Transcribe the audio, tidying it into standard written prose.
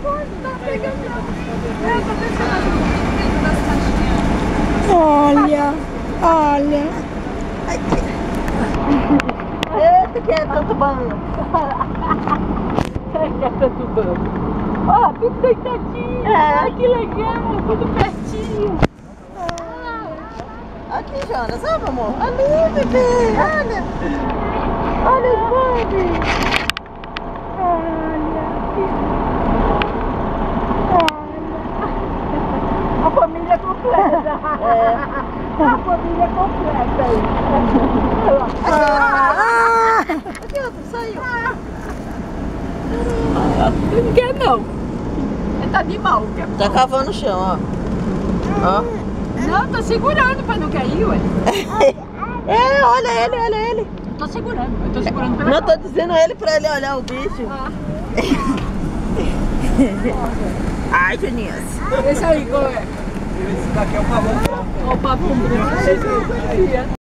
gordo, tá pegando. Eu tô pensando das caixinhas. Olha, olha. Eita, que é tanto banho. Que é tanto banho. Ó, tudo deitadinho. É. Que legal, tudo pertinho. Aqui, Jonas, ó, meu amor. Ali, bebê, olha. Olha os banhos. A família completa. É. A família completa aí. Aqui, outro, saiu. Não quer não. Ele tá de mal. Quer... Tá cavando no chão, ó. Ó. Não, tô segurando pra não cair, ué. É, olha ele, olha ele. Tô segurando, eu tô segurando pela Não, tô dizendo ele pra ele olhar o bicho. Ai, Juninhas. Esse aí, qual é? Esse daqui é o pavão branco. Ó, o pavão branco.